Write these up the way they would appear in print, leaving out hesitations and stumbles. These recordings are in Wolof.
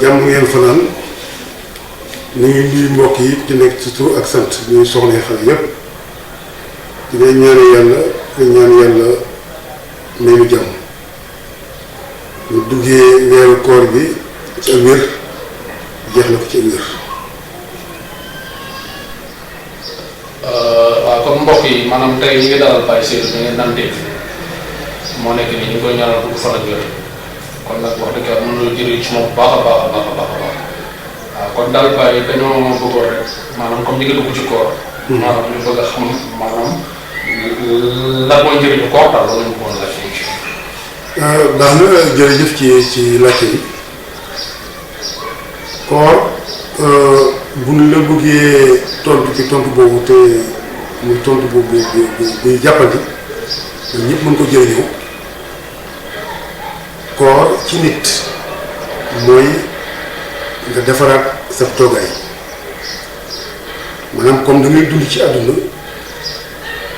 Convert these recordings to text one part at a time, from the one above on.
jàmm ngeen fanaan ñu ngi nuyu mbokk yi ci nekk ci tur ak sant ñuy soxla xale yépp di leen ñaan yàlla may nu jàmm ñu duggee weeru koor bi ci ak wér jeex na ko ci ak wér. waaw comme mbokk yi maanaam tey ñu ngi dalal Baye Seydou bi ngeen daan dégg moo nekk nii ñu ngi koy ñaanal bu fan ak wér kon nag wax dëgg yàlla mën nañu jëriñ ci moom baax a baax waaw kon daal Baye dañoo bëggoon rek maanaam comme ñu ngi dugg ci koor. maanaam ñu bëgg a xam maanaam lan mooy njëriñu koor daal loolu ñu bëggoon laaj ci. baax na jërëjëf ci laajte yi koor buñ la bëggee tontu ci tontu boobu te muy tontu boobu buy jàppandi ñëpp mën ko jëriñoo koor ci nit mooy nga defaraat sa toogaay maanaam comme da ngay dund ci àdduna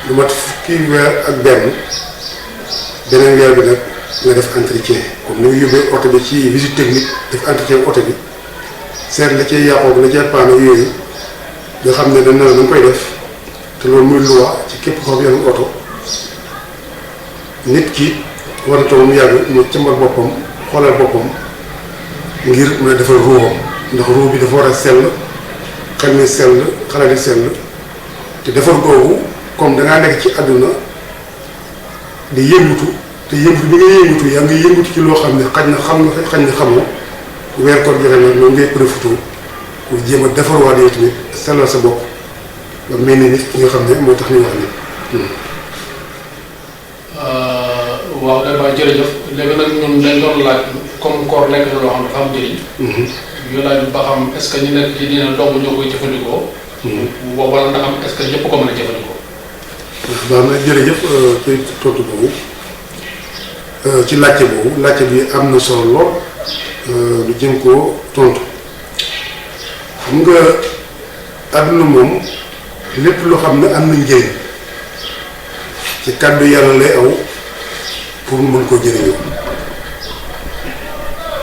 lu mat fukki weer ak beneen weer bi nag nga def entretien comme ni nga yóbbee oto bi ci visite technique def entretien oto bi seet la cay yàqoo la cay paano yooyu nga xam ne dana nga koy def te loolu muy loi ci képp koo xam ne oto nit ki war a toog mu yàgg mu càmbar boppam xoolal boppam ngir mën a defar ruuxam ndax ruux bi dafa war a sell xel mi sell xalaat yi sell te defar googu comme dangaa nekk ci àdduna di yëngutu te yëngutu bi nga yëngutu yaa ngi yëngutu ci loo xam ne xañ na xamoo weer koor joxe nag noonu ngay profité pour jéem a defarwaat yow tamit sellal sa bopp ba mel ni nit ki nga xam ne moo tax ñu wax ni waaw dafa jërëjëf léegi nag ñun dañ doon laaj comme koor nekk na loo xam ne dafa am njëriñ. ñu laaj ba xam est-ce que ñu nekk ci dina dong ñoo koy jëfandikoo. wala ndax am est-ce que ñëpp ko mën a jëfandikoo. baax na jërëjëf ci tontu boobu ci laajte boobu laajte bi am na solo lool lu jëm koo tontu xam nga àdduna moom lépp loo xam ne am na njëriñ ci kàddu yàlla lay aw pour mën koo jëriñoo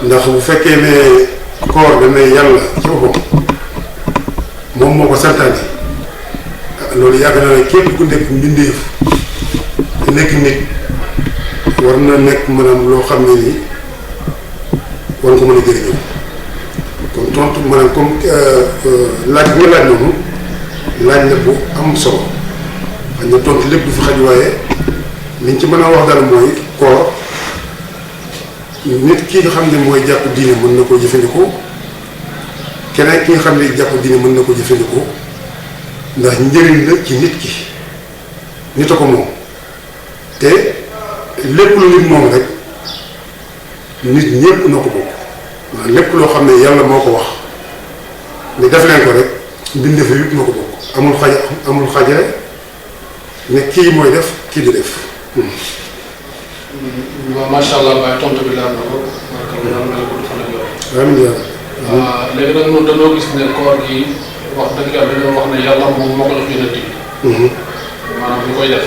ndax bu fekkee ne koor dana yàlla ci boppam moom moo ko santaane loolu yàgg na ne képp ku nekk mbindeef te nekk nit war na nekk maanaam loo xam ne nii war nga ko mën a jëriñoo kon tontu maanaam comme laaj bi nga laaj noonu laaj na bu am solo xëy na tontu lépp du fi xaj waaye liñ ci mën a wax dara mooy koor nit ki nga xam ne mooy jàpp diine mën na koo jëfandikoo keneen ki nga xam ne jàpp diine mën na ko jëfandikoo ndax njëriñ la ci nit ki nit a ko moom te lépp lu nit moom rek nit ñépp noo ko bokk waaw lépp loo xam ne yàlla moo ko wax ne def leen ko rek mbindeef yëpp noo ko bokk amul xajale ne kii mooy def kii di def. waaw macha allah Baye tontu bi leer na ko amiin léegi nag ñun dañoo gis ne koor gi wax dëgg yàlla dañoo wax ne yàlla moom moo ko jox yonent bi maanaam ñu koy def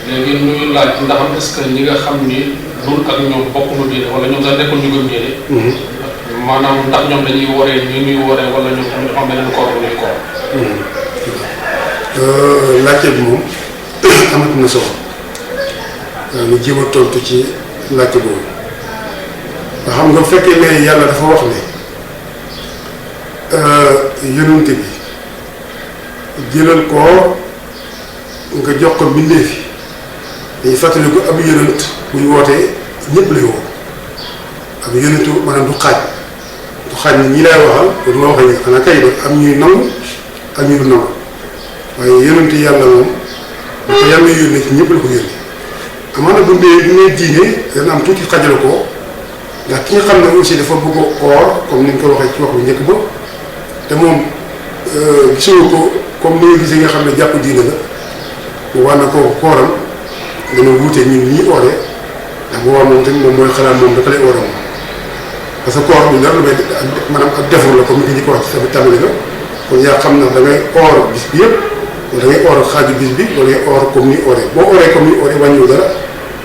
léegi ñuy laaj ndax est-ce que ñi nga xam ni ñun ak ñoom bokkuñu diine wala ñoom sax nekkul ñu gëm diine maanaam ndax ñoom dañuy waree ñu ñuy waree wala ñoom tamit dafa am beneen koor bu ñuy koor. laajte bi moom amat na solo ñu jéem a tontu ci laajte boobu nga xam nga fekkee ne yàlla dafa wax ne yonent bi jëlal koor nga jox ko mbindeef yi dañuy fàttali ko ab yonent buy wootee ñëpp lay woo ab yonentu maanaam du xaaj ni ñi lay waxal du ma waxee xanaa kay am ñuy nangu ak ñu du nangu waaye yonentu yàlla moom da ko yàlla yónnee ci ñëpp la ko yónnee amaana bu nee diine dana am tuuti xajale ko ndax ki nga xam ne aussi dafa bëgg or comme ni nga ko waxee ci wax bu njëkk ba te moom gisoo ko comme ni nga gisee nga xam ne jàpp diine la bu war na ko kooram dana wuute ñun ñii oore ndax bu waa moom tamit moom mooy xalaat moom dafa lay oore moom parce que koor bi dara lu may maanaam ak defar la comme ni ko njëkk wax ci sama tàmbali la kon yaa xam na da ngay oor bis bi yëpp wala da ngay oor xaaju bis bi wala ngay oor comme ni oore boo ooree comme ni oore wàññiwu dara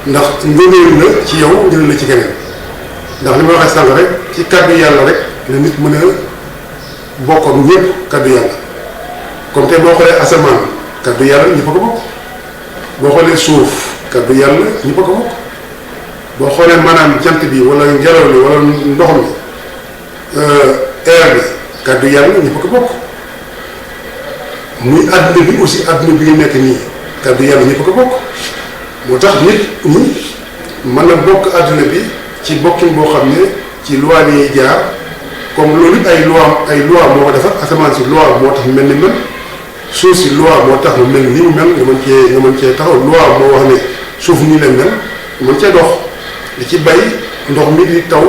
ndax ngëneel la ci yow njëriñ la ci keneen ndax li ma waxee sànq rek ci kàddu yàlla rek la nit mën a bokk ak ñëpp kàddu yàlla comme tey boo xoolee asamaan kàddu yàlla ñëpp a ko bokk boo xoolee suuf kàddu yàlla ñëpp a ko bokk boo xoolee maanaam jant bi wala ngelaw li wala ndox mi air bi kàddu yàlla ñëpp a ko bokk muy àdduna bi aussi àdduna bi nga nekk nii kàddu yàlla ñëpp a ko bokk moo tax nit ñi mën na bokk àdduna bi ci bokkin boo xam ne ci loi yi jaar comme loolu ay loi moo ko defar asamaan si loi moo tax mel ni mel suuf si loi moo tax mu mel ni mu mel nga mën cee taxaw loi moo wax ne suuf nii la mel nga mën cee dox di ci bay ndox mi di taw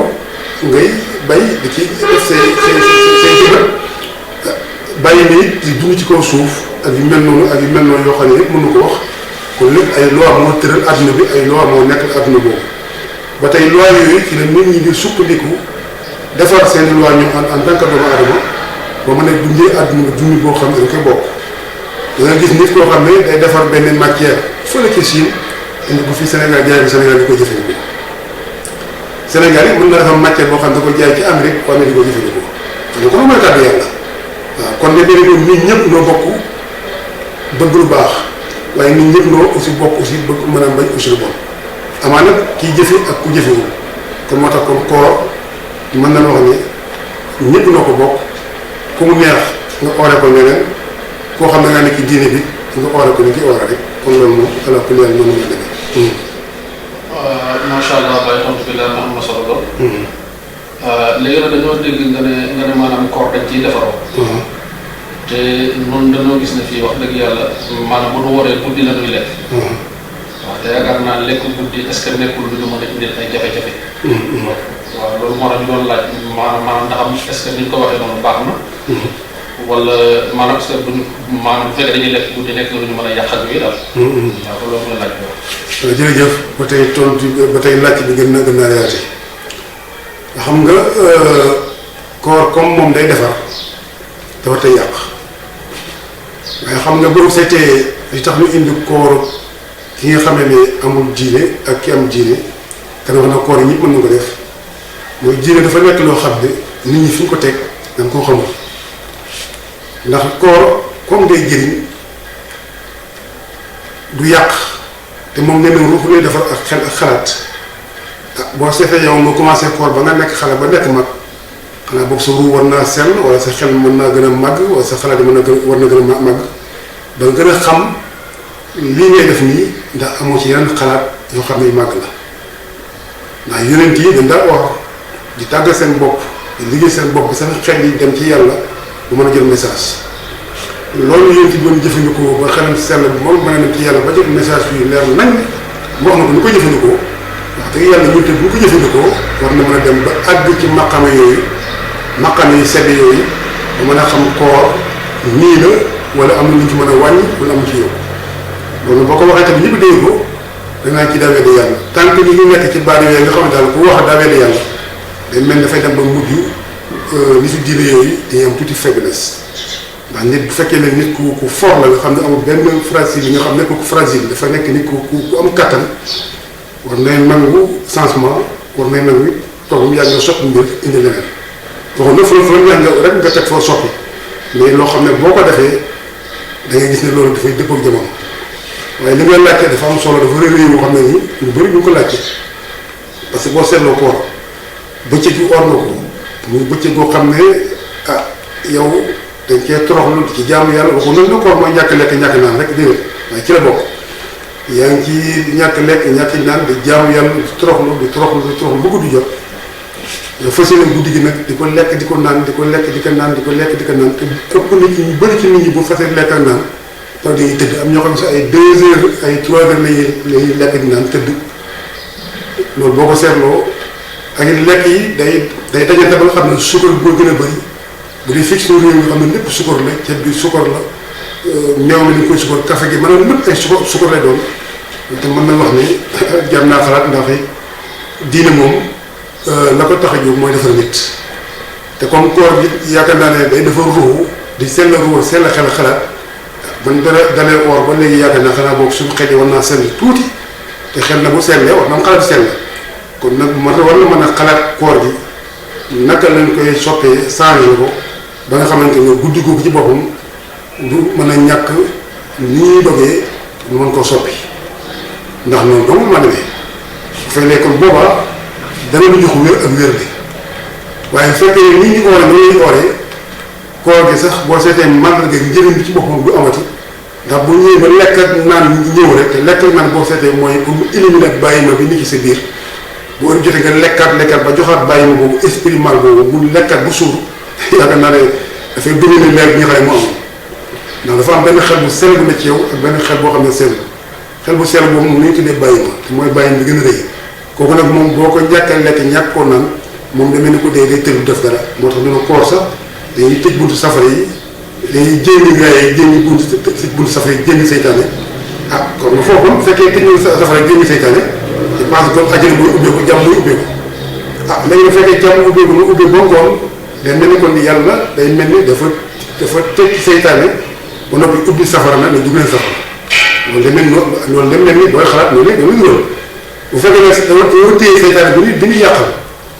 ngay bay di ci def say jëbët bàyyi ni di dund ci kaw suuf ak yu mel noonu yoo xam ne yëpp mënu ko wax kon lépp ay loi moo tëral àdduna bi ay loi moo nekk àdduna boobu ba tey loi yooyu ci la nit ñi di sukkandiku defar seen i loi ñoom en tant que doomu aadama ba mën a dundee àdduna bi dund boo xam ne dañ koy bokk da nga gis nit koo xam ne day defar benn matière fële ci Chine indi ko fii Sénégal jaay ko Sénégal di ko jëfandikoo Sénégal yi mën na defar matière boo xam ne da ko jaay ci Amérique wala di ko jëfandikoo xam nga ko lu mooy kàddu yàlla waaw kon de léegi nit ñëpp noo bokk bëgg lu baax waaye nit ñëpp noo aussi bokk aussi bëgg mën a bañ aussi lu bon amaana kii jëfe ak ku jëfewul kon moo tax kon koor mën na wax ne ñëpp noo ko bokk ku mu neex nga oore ko neneen koo xam ne nga nekk diine bi nga oore ko ni ki oore rek kon loolu moom ala kulli yàlla noonu la demee. macha allah Baye tontu bi leer na am na solo lool. léegi nag dañoo dégg nga ne maanaam koor dañ ciy defaroo. te noonu dañoo gis ne fii wax dëgg yàlla maanaam bu nu waree guddi la ñuy lekk. waaw te yaakaar naa lekk guddi est-ce que nekkul lu ñu mën a indil ay jafe-jafe. waaw loolu moo tax ñu doon laaj maanaam ndax am est-ce que ni ñu ko waxee noonu baax na. wala maanaam est-ce que buñu maanaam bu fekkee dañuy lekk guddi nekk lu ñu mën a yàq ak yooyu daal. waaw loolu la laaj boobu. jërëjëf ba tey tontu ba tey laaj bi gën naa yaate nga xam nga koor comme moom day defar dafa tey yàq waaye xam nga boo seetee li tax ñu indi koor ki nga xamee ne amul diine ak ki am diine te wax na koor yi ñëpp mën na ko def mooy diine dafa nekk loo xam ne nit ñi fi ñu ko teg dañ koo xamul ndax koor comme day jëriñ du yàq te moom nee na ruux lay defar ak xel ak xalaat boo seetee yow nga commencé koor ba nga nekk xale ba nekk mag xanaa boobu sa ruux war naa sell wala sa xel mën naa gën a màgg wala sa xalaat yi war na gën a màgg ba nga gën a xam lii ngay def nii ndax amoo ci yeneen xalaat yoo xam ne yu màgg la ndax yonent yi dañ daa or di tàggal seen bopp di liggéey seen bopp seen xel yi dem ci yàlla bu mën a jël message loolu yonent bi doon jëfandikoo ba xelam sell bi moom mën a dem ci yàlla ba jot message yu leer nañ mu wax na ko ni ko jëfandikoo wax dëgg yàlla ñun te bu ñu ko jëfandikoo war na mën a dem ba àgg ci maqama yu sedd yooyu ba mën a xam koor nii la wala am na lu ñu ci mën a wàññi wala amu ci yow loolu boo ko waxee tamit ñëpp dégg ko danaa ci daa weddi yàlla tant que li ñu nekk ci baat yooyu nga xam ne daal ku wax daa weddi yàlla day mel dafay dem ba mujj ni si diine yooyu dañuy am tuuti faiblesse ndax nit bu fekkee ne nit ku fort la nga xam ne amul benn fragile nga xam ne ku fragile dafa nekk nit ku am kattan war nay nangu changement war nay nangu toog mu yàgg nga soppi mbir indi leneen waxoon na fa rek nga teg foo soppi mais loo xam ne boo ko defee da ngay gis ne loolu dafay dëppoo ak jamono waaye li nga laajte dafa am solo dafa réew yoo xam ne nii ñu bëri ñu ko laajte parce que boo seetloo koor bëccëg yu or na ko muy bëccëg goo xam ne yow dañ cee toroxlu ci jaamu yàlla waxu nag na koor mooy ñàkk lekk ñàkk naan rek déedéet waaye ci la bokk yaa ngi ci ñàkk lekk ñàkk naan di jaamu yàlla di toroxlu ba guddi jot nga fas yéene guddi gi nag di ko lekk di ko naan di ko lekk di ko naan di ko lekk di ko naan te ëpp nit ñi ñu bëri ci nit ñi bu fasee lekk ak naan taw dañuy tëdd am ñoo xam ne sax ay 2 heures ay 3 heures lañuy lekk di naan tëdd loolu boo ko seetloo ak lekk yi day dajante ba nga xam ne suukar boo gën a bëri bu dee fii ci réew nga xam ne lépp suukar la ceeb bi suukar la meew mi dañ koy suukar café gi maanaam lépp ay suukar lay doon te mën na wax ni jar naa xalaat ndax diine moom la ko tax a jóg mooy defar nit te comme koor bi yaakaar naa ne day defar ruuxu di sell ruuxu sell xel xalaat ban dalee oor ba léegi yaakaar naa xanaa boobu suñu xel yi war naa sell tuuti te xel na bu sellee war na am xalaat sell kon nag war na mën a xalaat koor gi naka lañ koy soppee changé ko ba nga xamante ne guddi googu ci boppam du mën a ñàkk ni ñuy dogee ñu mën koo soppi ndax noonu dong ma demee bu fekkee kon boobaa dana lu jox wér ak wér bi waaye bu fekkee ni ñu ooree ni ñuy ooree koor gi sax boo seetee màndarga njëriñ bi ci boppam du amati ndax bu ñëwee ba lekk ak naan ñëw rek te lekk ak naan boo seetee mooy pour mu éliminer ak bàyyi ma bi nit ci sa biir bu heure jotee nga lekkaat ba joxaat bàyyi ma boobu esprit mal boobu bu lekkaat bu suur yaakaar naa ne dafay dominer leer bi nga xam ne moo am ndax dafa am benn xel bu sell bu ne ci yow ak benn xel boo xam ne sell xel bu sell boobu moom la ñu tuddee bàyyi ma te mooy bàyyi bi gën a rëy kooku nag moom boo ko ñàkkee lekk ñàkk koo naan moom da mel ni ko dee day tëdd def dara moo tax ñu ne koor sax dañuy tëj buntu safara yi dañuy jéngi gaa yi jéngi buntu safara yi jéngi seytaane ah kon nga foofu bu fekkee tëj ñu safara yi jéngi seytaane je pense que ajjana mooy ubbeeku jàmm muy ubbeeku ah léegi bu fekkee jàmm ubbeeku mu ubbee ba ngoon day mel ni kon yàlla day mel ni dafa tëj seytaane ba noppi ubbi safara nag ne dugg leen safara loolu demee loolu dem mel ni booy xalaat noonu loolu bu fekkee ne dama téye seytaane bi ñu yàqal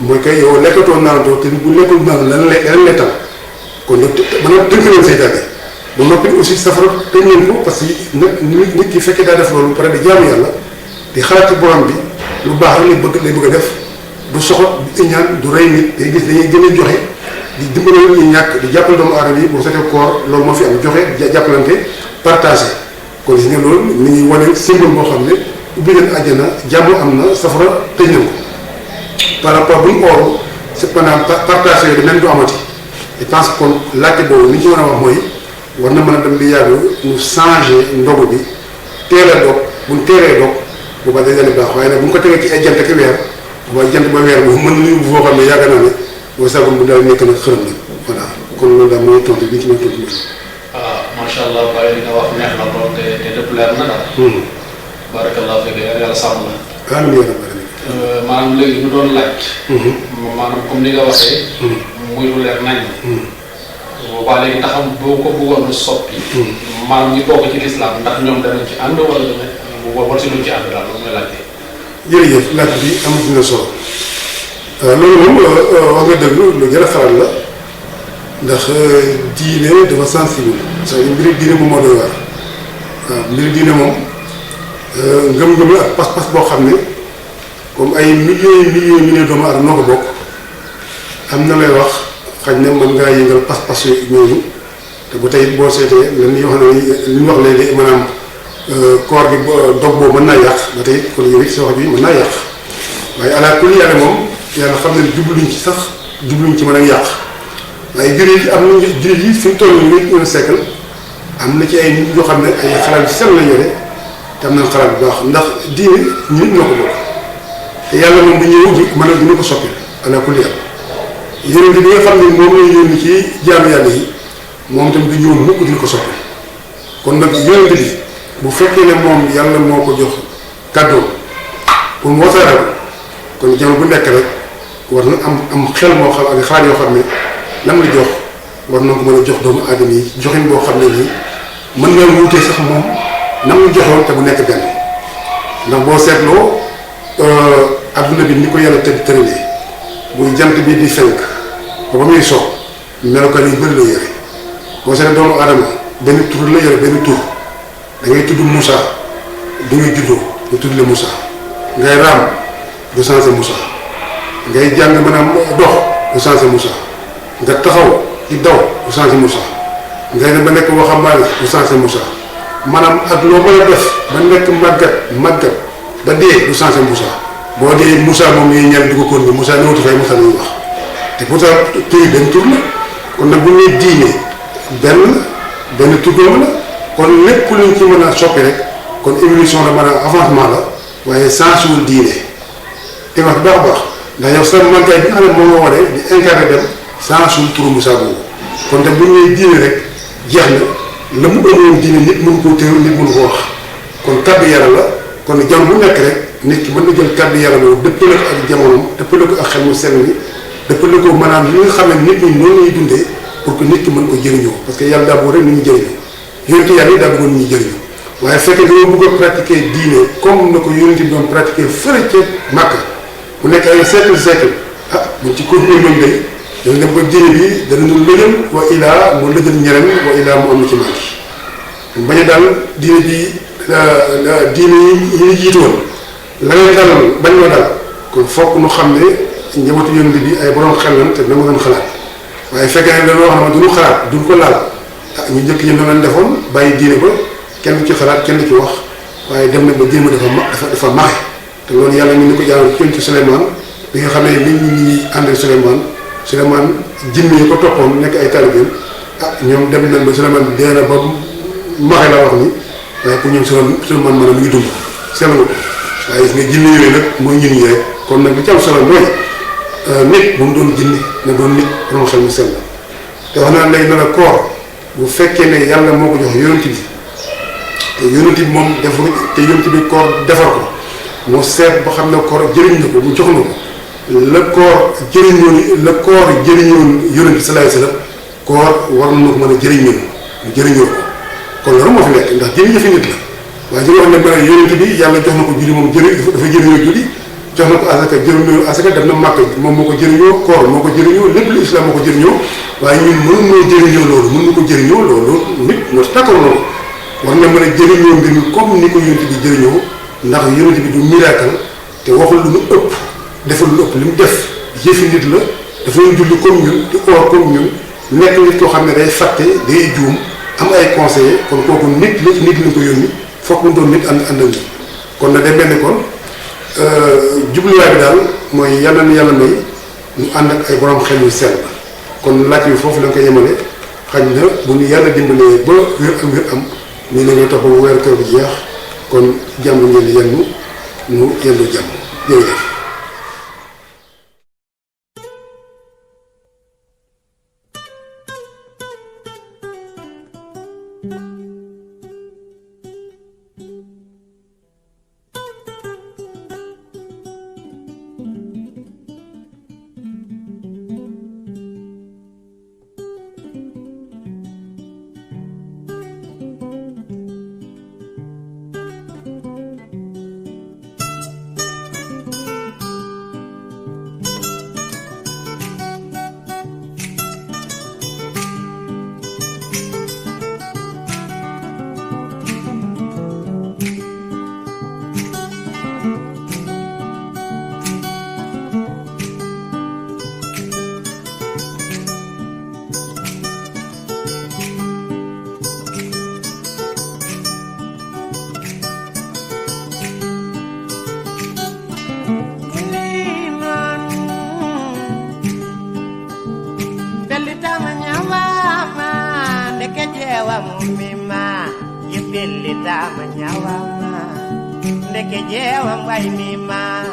mooy kay yow lekkatoo naanatoo te bu lekkul naan lan lay tal kon nag mën a tënk leen seytaane ba noppi aussi safara tëj leen ko parce que nit ki fekkee daa def loolu pare di jaamu yàlla di xalaat ci borom bi lu baax rek lay bëgg a def du soxot du iñaan du rey nit day gis dañuy gën a joxe di dimbale ñu ñàkk di jàppale doomu aadama yi boo seetee koor loolu moo fi am joxe jàppalante partagé kon gis nga loolu ni ñuy wane symbole boo xam ne ubbi leen àjjana jàmm am na safara tëj nañ ko par rapport bu ñu ooru c'est pendant partagé yooyu même du amati je pense que kon laajte boobu li ñu ci mën a wax mooy war na mën a dem di yàgg ñu changé ndogu bi teel a dog bu ñu teelee dog boobaa dañ leen baax waaye nag bu ñu ko tegee ci ay jant ki weer boobaa jant ba weer boobu mën nañu foo xam ne yaakaar naa ne boo sagoon bu daal nekk nag xërëm la voilà kon loolu daal mooy tontu bi ci mën a tontu mooy. ah macha allah Baye li nga wax neex na lool te lépp leer na daal. barakallah fekk yàlla sàmm la. amiin yaa rabbal aalamiin. maanaam léegi ñu doon laaj. maanaam comme ni nga waxee. muy lu leer nañ. boobaa léegi ndax boo ko bëggoon a soppi. maanaam ñi bokk ci lislaam ndax ñoom danañ ci ànd wala danañ wala si luñ ci ànd daal loolu mooy laajte. jërëjëf laaj bi amati na solo loolu moom wax nga dëgg lu jar a xalaat la ndax diine dafa sensible c'est-à-dire mbiri diine moom moo doy waar waaw mbiri diine moom ngëm-ngëm la ak pas-pas boo xam ne comme ay milliers doomu aadama noo ko bokk am na lay wax xaj na mën ngaa yëngal pas-pas ñooñu te bu tey boo seetee lan ñuy wax ne li ñu wax léegi maanaam koor gi dog boobu mën naa yàq ba tey kon yow it sa wax bi mën naa yàq waaye ala kulli yàlla moom yàlla xam ne jubluñ ci sax jubluñ ci mën a yàq waaye jullit yi am na jullit yi fi mu toll nii un siècle am na ci ay nit ñoo xam ne ay xalaat yu sell la yore te am na xalaat bu baax ndax diine ñu nit ñoo ko bokk te yàlla moom bu ñëw di mën a dina ko soppi ala kulli yàlla yonent bi nga xam ne moom la yónni ci jaamu yàlla yi moom tamit du ñëw mukk dina ko soppi kon nag yonent bi bu fekkee ne moom yàlla moo ko jox kàddoom pour mu wasaare ko kon jamono bu nekk rek war na am xel moo xam ak xalaat yoo xam ne lam la jox war na ko mën a jox doomu aadama yi joxin boo xam ne nii mën nga wuutee sax moom nam la joxoon te bu nekk benn ndax boo seetloo adduna bi ni ko yàlla tëralee muy jant bi di fenk ba muy so melokaan yu bëri la yore boo seetlee doomu aadama benn tur la yore benn tur da ngay tudd Moussa bi ngay juddoo nga tudd la Moussa ngay raam du changé Moussa ngay jàng maanaam dox du changé Moussa nga taxaw di daw du changé Moussa ngay dem ba nekk waxambaane du changé Moussa maanaam ak loo mën a def ba nekk màggat ba dee du changé Moussa boo dee Moussa moom yi ñaan di ko kon ni Moussa ñëwatu fay Moussa lañuy wax te pourtant tur benn tur la kon nag bu ñuy diine benn tuddoom la kon lépp luñ ci mën a soppi rek kon évolution la maanaam avancement la waaye sensuwul diine te wax baax a baax ndax yow sa màggaay bi nga xam ne moom nga waree di incarné dem sensuwul turu Moussa boobu kon tam bu ñuy diine rek jeex na la mu ëndoon diine nit mënu koo téew nit mënu ko wax kon kàddu yàlla la kon jamono bu nekk rek nit ki mën na jël kàddu yàlla boobu dëppale ko ak jamonoom dëppale ko ak xel mu sell ni dëppale ko maanaam li nga xam ne nit ñi noonu ñuy dundee pour que nit ki mën ko jëriñoo parce que yàlla daa bëgg rek nit ñi jëriñoo yonente yàlla yi daa bëggoon nit ñi jëriñoo waaye fekkee dañoo bëgg a pratiquer diine comme na ko yonente bi doon pratiquer fële ca Màkka mu nekk ay siècle buñ ci continuer moom day dana dem ba diine bi danañu lëjal wa ilaa mu lëjal ñeneen wa ilaa mu am na ci manqué bañ a daal diine bi diine yi ñu jiitoon la ngay dalal bañ ma dal kon fokk nu xam ne njabootu yonente bi ay borom xel lan te dama doon xalaat waaye fekkee ne dañoo xam ne duñu xalaat duñ ko laal ñu njëkk ñi doon defoon bàyyi diine ba kenn du ci xalaat kenn du ci wax waaye dem na ba jéem a dafa maxe te loolu yàlla ñu ni ko jaaral ci Souleymane bi nga xam ne nit ñi àndal Souleymane jinne yi ko toppoon nekk ay taalibeem ñoom dem nañ ba Souleymane dee na ba maxe la wax ni waaye pour ñoom Souleymane mën a mu ngi dund seetlu nga ko waaye gis nga jinne yooyu nag mooy ñun ñi rek kon nag li ci am solo mooy nit bu mu doon jinne na doon nit borom xel mu sell te wax naa léegi na la koor bu fekkee ne yàlla moo ko jox yonent bi te yonent bi moom defar te yonent bi koor defar ko mu seet ba xam ne koor jëriñ na ko mu jox na ko la koor jëriñoon yonent bi sallallahu alayhi wasallam koor war na ko mën a jëriñoo mu jëriñoo ko kon loolu moo fi nekk ndax jëriñ fi nit la waaye ñu wax ne ba yonent bi yàlla jox na ko julli moom dafa jëriñoo julli jox na ko asaka jëriñoo asaka dem na màkk moom moo ko jëriñoo koor moo ko jëriñoo lépp lu islam moo ko jëriñoo waaye ñun mënuñoo jëriñoo loolu mën na ko jëriñoo loolu nit moo takkoo loolu war na mën a jëriñoo mbir mi comme ni ko yonent bi jëriñoo ndax yonent bi du miracle te waxul lu nu ëpp defal lu ëpp li mu def yëfi nit la dafa leen julli comme ñun di oor comme ñun nekk nit koo xam ne day fàtte day juum am ay conseillers kon kooku nit lañ ko yónni foog mu doon nit àndal ñi kon nag day mel ni kon jubluwaay bi daal mooy yàlla na yàlla may ñu ànd ak ay borom xel yu sell kon laaj bi foofu lañ ko yemale xañ na bu ñu yàlla dimbalee ba wér am nii la ñuy topp ba weeru kër bi jeex kon jàmm ngeen di yenn ñu yendu jàmm jërëjëf. Ndeke jewa mbay mima